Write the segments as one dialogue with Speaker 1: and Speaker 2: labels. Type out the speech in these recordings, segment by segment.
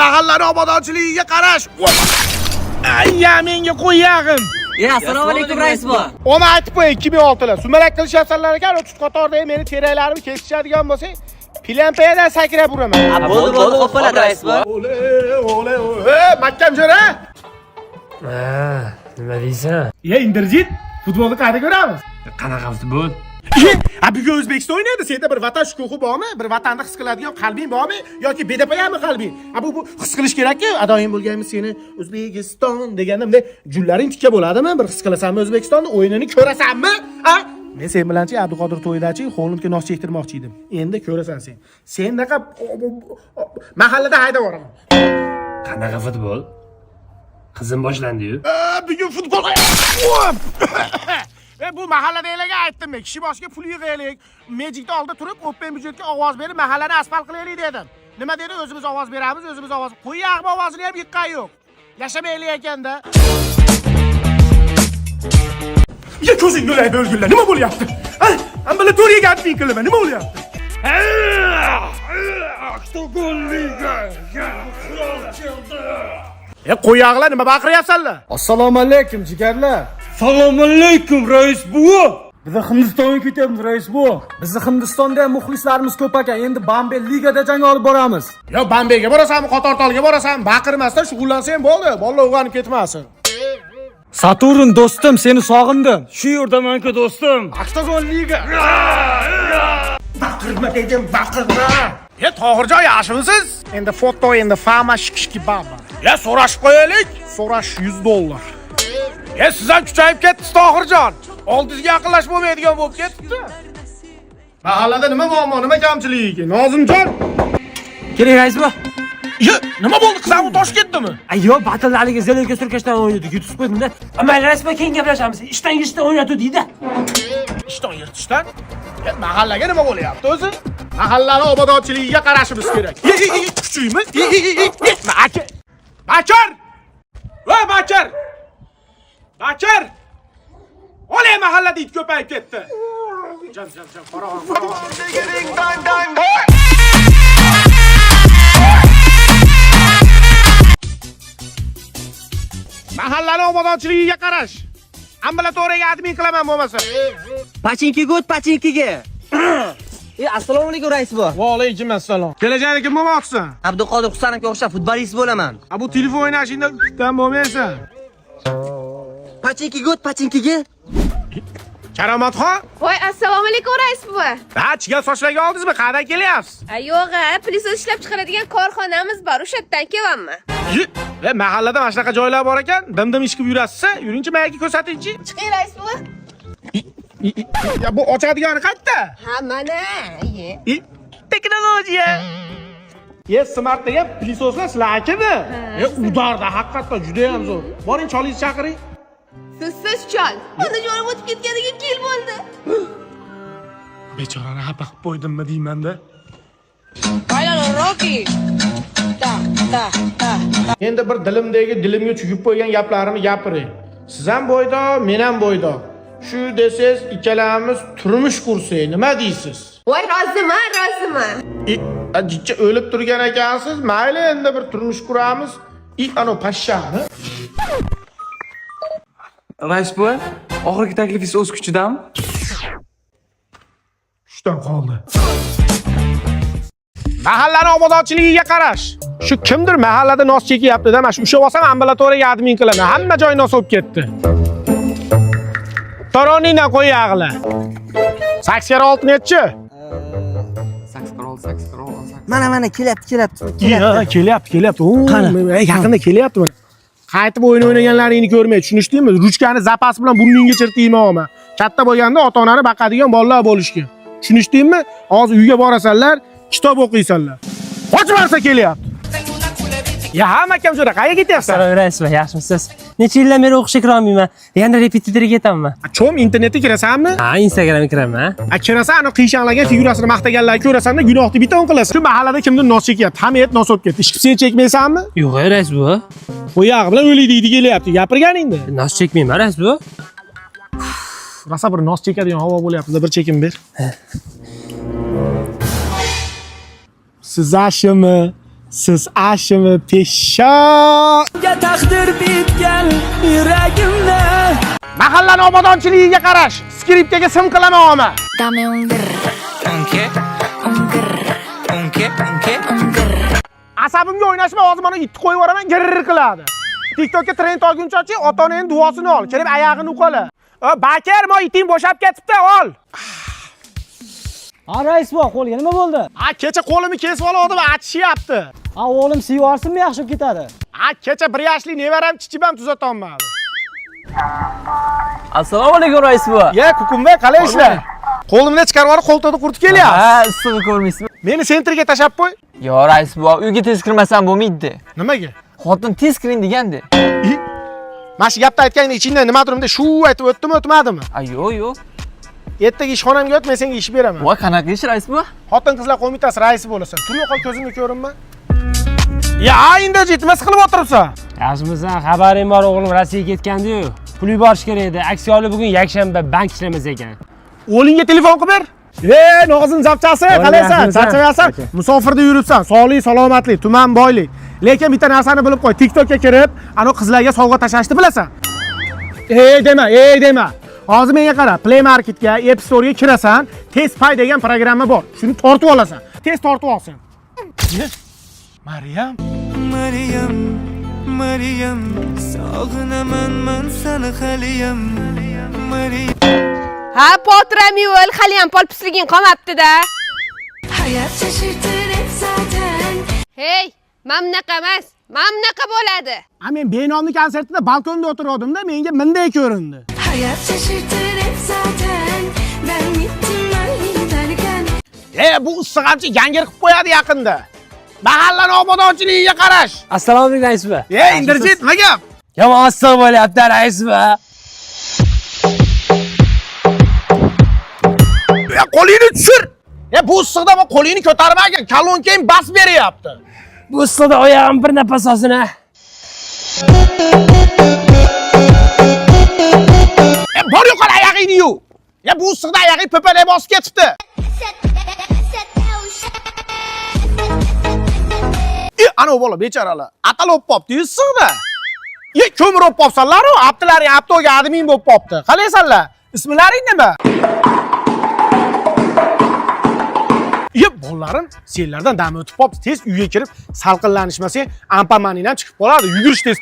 Speaker 1: Mahallani obodonchiligiga qarash. Ayya, menga qo'yag'in.
Speaker 2: Assalomu alaykum rais bu.
Speaker 1: Ona aytib qo'y 2006lar. Sumalak qilishyapsanlar ekan, 30 qatorda meni teraklarimni kesishadigan bo'lsang, Pilampiyadan sakrab uraman.
Speaker 2: Bo'ldi, xo'p bo'ladi rais bu.
Speaker 1: Ole. Makkam jo'ra.
Speaker 3: Nima deysan?
Speaker 1: Indirjit, futbolni qayerda ko'ramiz?
Speaker 3: Qanaqa futbol?
Speaker 1: Bugun O'zbekiston o'ynaydi. Senda bir vatan shukuhi bormi? Bir vatanda his qiladigan qalbing bormi? Yoki bedapayami qalbing? Bu his qilish kerak-ku. Adoyim bo'lganmi seni O'zbekiston deganda bunday jullaring tikka bo'ladimi? Bir his qilasanmi O'zbekistonni? O'yinini ko'rasanmi? Men sen bilanchi Abduqodir to'yidachi Xolundga nos chektirmoqchi edim. Endi ko'rasan sen. Sendaqa mahallada haydab boraman.
Speaker 3: Qanaqa futbol? Qizim boshlandi-yu.
Speaker 1: Bugun futbol. Bu mahalladagilarga aytdim men, kishi boshiga pul yig'aylik. Magicda oldi turib, open budjetga ovoz berib, mahallani asfalt qilaylik dedim. Nima dedi? O'zimiz ovoz beramiz, o'zimiz ovoz. Qo'yaq ovozini ham yiqqan yo'q. Yashamaylik ekanda. Ya ko'zingni olay bo'lgunlar. Nima bo'lyapti? Ambulatoriyaga aytming qilaman. Nima bo'lyapti? Qo'yaqlar nima baqiryapsanlar?
Speaker 4: Assalomu alaykum jigarlar.
Speaker 3: Assalomu alaykum rais buva.
Speaker 4: Biz Hindistonga ketyapmiz rais bu. Bizni Hindistonda ham muxlislarimiz ko'p ekan. Endi Bombay ligada jang olib boramiz.
Speaker 1: Yo Bombayga borasanmi, Qatortolga borasanmi? Baqirmasdan shug'ullansang bo'ldi. Bolalar uyg'onib ketmasin.
Speaker 4: Saturn do'stim, seni sog'indim.
Speaker 3: Shu yerdaman-ku do'stim.
Speaker 1: Aktazon liga. Baqirma dedim, baqirma. Tohirjon yaxshimisiz? Endi foto, endi fama shikishki baba. So'rashib qo'yaylik. So'rash $100. Siz ham kuchayib ketdingiz Tohirjon. Oldingizga yaqinlashib bo'lmaydigan bo'lib ketibdi. Mahallada nima muammo, nima kamchiligi? Nozimjon.
Speaker 3: Keling rais bu.
Speaker 1: Nima bo'ldi? Qizim tosh ketdimi?
Speaker 3: Ayyo, batallarga zelika surkashdan o'ynadik. Yutib qo'ydim-da. Mayli rais bu, keyin gaplashamiz. Ishdan yirtishdan o'ynatuvdik-da.
Speaker 1: Ishdan yirtishdan? Mahallaga nima bo'lyapti o'zi? Mahallani obodonchiligiga qarashimiz kerak. Kuchuymi? Bakir! Voy Bakir! Bakir! Olay mahallada it ko'payib ketdi. Jam, qarang. Mahallani obodonchiligiga qarash. Ambulatoriyaga admin qilaman bo'lmasa.
Speaker 2: Pachinkiga. Assalomu alaykum rais bu.
Speaker 1: Va alaykum assalom. Kelajakda kim bo'lmoqchisan?
Speaker 2: Abduqodir Husanovga o'xshab futbolist bo'laman.
Speaker 1: Bu telefon o'ynashingda kutdan bo'lmaysan.
Speaker 2: Pachinkiga.
Speaker 1: Karomatxon?
Speaker 5: Voy, assalomu alaykum rais buva.
Speaker 1: Chigal sochlarga oldingizmi? Qayerdan kelyapsiz?
Speaker 5: Yo'q, plisot ishlab chiqaradigan korxonamiz bor, o'sha yerdan kelyapman.
Speaker 1: Mahallada mana shunaqa joylar bor ekan, dim ishqib yurasiz, yuringchi menga ko'rsatingchi.
Speaker 5: Chiqing rais buva.
Speaker 1: Bu ochadigani qayerda?
Speaker 5: Ha, mana.
Speaker 1: Texnologiya. Smart degan plisotlar sizlarnikimi? Udarda haqiqatdan juda ham zo'r. Boring, cholingizni chaqiring.
Speaker 5: Siz chol. Mana jo'rab o'tib ketganiga yil bo'ldi.
Speaker 1: Bechorani xafa qilib qo'ydimmi deyman-da.
Speaker 5: Ayol Rocky. Ta.
Speaker 1: Endi bir dilimga chugib qo'ygan gaplarimni gapiring. Siz ham bo'ydo, men ham bo'ydo. Shu desiz, ikkalamiz turmush qursak, nima deysiz?
Speaker 5: Voy, roziman.
Speaker 1: Jicha o'lib turgan ekansiz, mayli endi bir turmush quramiz. Ano pashshani.
Speaker 6: Rais bu, oxirgi taklifingiz o'z kuchidami?
Speaker 1: Shundan qoldi. Mahallani obodonchiligiga qarash. Shu kimdir mahallada nos chekyapti-da, mana shu ushlab olsam ambulatoriyaga admin qilaman. Hamma joy nos bo'lib ketdi. Toronina qo'yag'lar. 8x6 nechi?
Speaker 2: 8x6. Mana kelyapti.
Speaker 1: Kelyapti. Yaqinda kelyapti mana. Qaytib o'yin o'ynaganlaringni ko'rmay tushunishdingmi? Ruchkani zapas bilan burningga chertiyman. Katta bo'lganda ota-onani baqadigan bolalar bo'lishgan. Tushunishdingmi? Hozir uyga borasanlar, kitob o'qiysanlar. Qochmarsa kelyapti. Hamma kam jo'ra, qayerga ketyapsan?
Speaker 3: Assalomu alaykum, yaxshimisiz? Necha yildan beri o'qishga kira olmayman. Yana repetitorga ketaman.
Speaker 1: Cho'm internetga kirasanmi?
Speaker 3: Ha, Instagramga kiraman.
Speaker 1: Kirasan, ana qiyshanlagan figurasini maqtaganlarni ko'rasan-da, gunohni biton qilasan. Shu mahallada kimdir nos chekyapti, hamma et nos olib ketdi. Ishqib sen chekmaysanmi?
Speaker 3: Yo'q, rais bu.
Speaker 1: Qo'yaq bilan o'laydi kelyapti. Gapirganingda.
Speaker 3: Nos chekmayman, rais bu.
Speaker 1: Rosa bir nos chekadigan havo bo'lyapti, bir chekim ber. Siz ashimi? Siz ashimi peshon. Mahallani obodonchiligiga qarash. Skripkaga sim qilamanmi?
Speaker 7: Dame un grr.
Speaker 1: Asabimga o'ynashma, hozir mana itni qo'yib yuboraman, girr qiladi. TikTokka trend olguncha ota-onaning duosini ol, kelib oyog'ini uqala. Bakar, mo iting bo'shab ketibdi, ol.
Speaker 4: Ha rais bu, qo'lga nima bo'ldi?
Speaker 1: Kecha qo'limni kesib oldim, achishyapti.
Speaker 4: O'g'lim siyorsinmi, yaxshi bo'lib ketadi.
Speaker 1: Kecha 1 yoshli nevaram chichibam tuzatolmadi.
Speaker 2: Assalomu alaykum rais bu.
Speaker 1: Kukumbe, qalay ishlar? Qo'limni chiqarib olib, qo'ltoqda qurtib kelyapsiz.
Speaker 2: Ha, issig'i ko'rmaysizmi?
Speaker 1: Meni sentrga tashab qo'y.
Speaker 2: Yo rais bu, uyga tez kirmasam bo'lmaydi.
Speaker 1: Nimaga?
Speaker 2: Xotin tez kiring degandi.
Speaker 1: Mana shu gapni aytganda ichingda nimadir shu aytib o'tdimi, o'tmadimi?
Speaker 2: Yo'q.
Speaker 1: Ertaga ishxonamga o't, men senga ish beraman.
Speaker 2: Voy, qanaqa ish rais bu?
Speaker 1: Xotin-qizlar qo'mitasi raisi bo'lasan. Tur yo'qol ko'zimga ko'rinma. Endi jitmas qilib o'tiribsan.
Speaker 3: Yaxshimisan, xabaring bor, o'g'lim Rossiyaga ketgandi-yu. Pul yuborish kerak edi. Aksiyali bugun yakshanba bank ishlamas ekan.
Speaker 1: O'g'lingga telefon qilib ber. Nog'izin zapchasi, qalaysan? Charchamaysan? Musofirda yuribsan, sog'lik, salomatlik, tuman boylik. Lekin bitta narsani bilib qo'y, TikTokka kirib, ana qizlarga sovg'a tashashni bilasan. Dema. Hozir menga qara, Play Marketga, App Store'ga kirasan, Test Pay degan programma bor. Shuni tortib olasan. Tez tortib olsin. Maryam,
Speaker 8: sog'inaman men seni haliyam.
Speaker 5: Ha, potram yo'l, hali ham polpisliging qolmabdi-da.
Speaker 7: Hayat şaşırtır hep zaten.
Speaker 5: Hey, mamnaqa emas, mamnaqa bo'ladi.
Speaker 1: men benomli konsertida balkonda o'tirgandim-da, menga bunday ko'rindi.
Speaker 7: Hayat şaşırtır hep zaten. Ben gittim ben giderken.
Speaker 1: Bu issiqamchi yangi qilib qo'yadi yaqinda. Mahallani obodonchiligiga qarash.
Speaker 3: Assalomu alaykum rais bu.
Speaker 1: Indirjit, nima gap?
Speaker 3: Yomon aslo bo'lyapti rais bu.
Speaker 1: Qo'lingni tushir. Bu issiqda qo'lingni ko'tarmagin, kalonkang bas beryapti.
Speaker 3: Bu issiqda oyog'im bir nafas olsin ha.
Speaker 1: Bor yo'qol oyog'ingni yu. Bu issiqda oyog'ing po'palay bosib ketibdi. Ana bola bechoralar, atalib qopti issiqda. Ko'mir olib qopsanlar-ku, aptilaring aptoga admin bo'lib qopti. Qalaysanlar? Ismlaring nima? Bolarim senlardan dam o'tib qopti. Tez uyga kirib, salqinlanishmasa, ampamaningdan chiqib qoladi. Yugurish tez.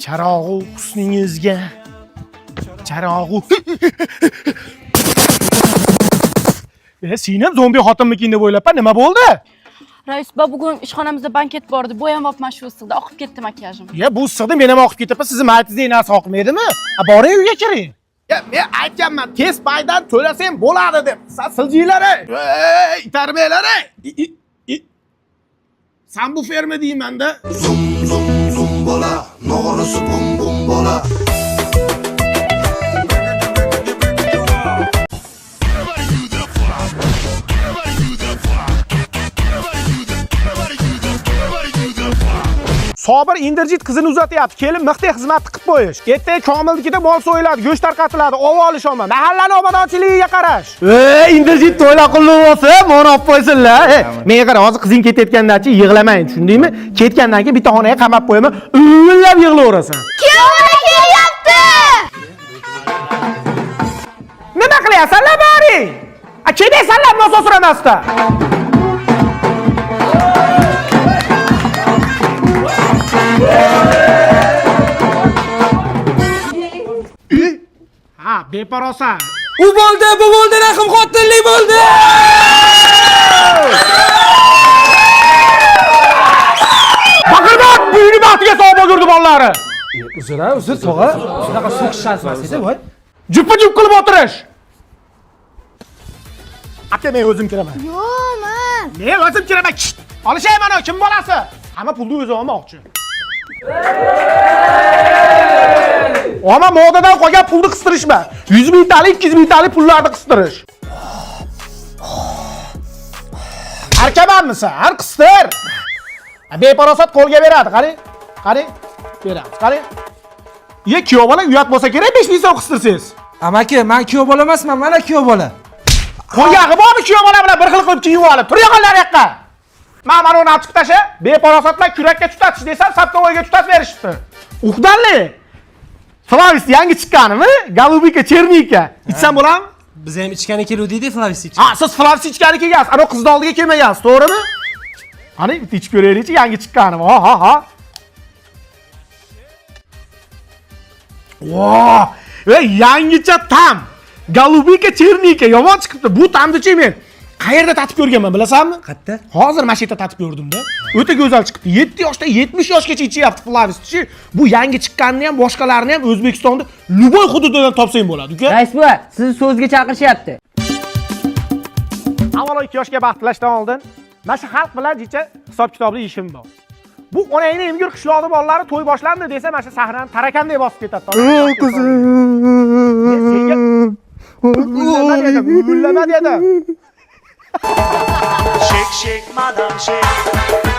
Speaker 1: Charog'u husningizga. Charog'u. Sen ham zombi xotinmikin deb o'ylabman, nima bo'ldi?
Speaker 9: Rais, bugun ishxonamizda banket bordi. Bo'yamabman shu issiqda, oqib ketdi makiyajim.
Speaker 1: Bu issiqda men ham oqib ketibman. Sizni maytingizdek narsa oqmaydimi? Boring uyga kiring. Men aytganman, tez paydan to'lasam bo'ladi deb. Siljinglar, itarmanglar. Sen bu ferma deyman-da. Zum bola, no'g'risi bum bola. Sobir Indirjit qizini uzatyapti. Kelin mixtay xizmatni qilib qo'yish. Ertaga Komilnikida mol so'yiladi, go'sht tarqatiladi, ov olishman. Mahallani obodonchiligiga qarash. Indirjit to'ylar qilib olsa, meni olib qo'ysinlar. Menga qara, hozir qizing ketayotgandan-chi yig'lamaying, tushundingmi? Ketgandan keyin bitta xonaga qamab qo'yaman, ullab yig'laverasan.
Speaker 5: Kuyovlar kelyapti.
Speaker 1: Nima qilyapsanlar boring? Kedaysanlar nosoz suramasdan. Beparosa.
Speaker 3: Bu bo'ldi, raqam xotinlik bo'ldi.
Speaker 1: Baqirmoq, buyini baxtiga sog' bo'lgurdi bolalari.
Speaker 4: Uzr, tog'a. Shunaqa so'kish emas edi, voy.
Speaker 1: Jup qilib o'tirish. Aka, men o'zim kiraman.
Speaker 5: Yo'q,
Speaker 1: Men o'zim kiraman. Olishay mana kim bolasi? Hamma pulni o'zi olmoqchi. Ama modadan qolgan pulni qistirishma. 100 mingtalik, 200 mingtalik pullarni qistirish. Arkamanmisan? Har qistir. Beparosat qo'lga beradi, qarang. Beramiz, qarang. Kuyov bola uyat bo'lsa kerak 5 ming so'm qistirsangiz.
Speaker 4: Amaki, men kuyov bola emasman, mana kuyov bola.
Speaker 1: Qo'yag'i bormi kuyov bola bilan bir xil qilib kiyib olib? Tur yo'qollar yoqqa. Mana uni olib chiqib tasha. Beparosatlar kurakka tutatish desam, sapkovoyga tutatib berishibdi. Uqdanli. Flavis yangi chiqqanimi? Golubika, chernika. Ichsam bo'ladimi?
Speaker 3: Biz ham ichgani keluvdik-da Flavis.
Speaker 1: Ha, siz Flavis ichgani kelgansiz. Ana qizni oldiga kelmagansiz, to'g'rimi? Ana bitta ichib ko'raylik-chi, yangi chiqqanimi? Ha. Voh! Ve yangicha tam. Golubika, chernika yomon chiqibdi. Bu tamni-chi men qayerda tatib ko'rganman, bilasanmi?
Speaker 3: Qayerda?
Speaker 1: Hozir mana shu yerda tatib ko'rdim-da. O'ta go'zal chiqibdi. 7 yoshdan 70 yoshgacha ichyapti Flavischi. Bu yangi chiqqanini ham, boshqalarini ham O'zbekistonda luboy hududidan topsang bo'ladi, uka.
Speaker 2: Rais buva, sizni so'zga chaqirishyapti.
Speaker 1: Avvalo 2 yoshga baxt tilashdan oldin mana shu xalq bilan jicha hisob-kitobli ishim bor. Bu onangni emgir qishloqni bolalari to'y boshlandi desa, mana shu sahnani tarakanday bosib ketadi. Gullama dedim.
Speaker 8: Shake, shake, madam, shake.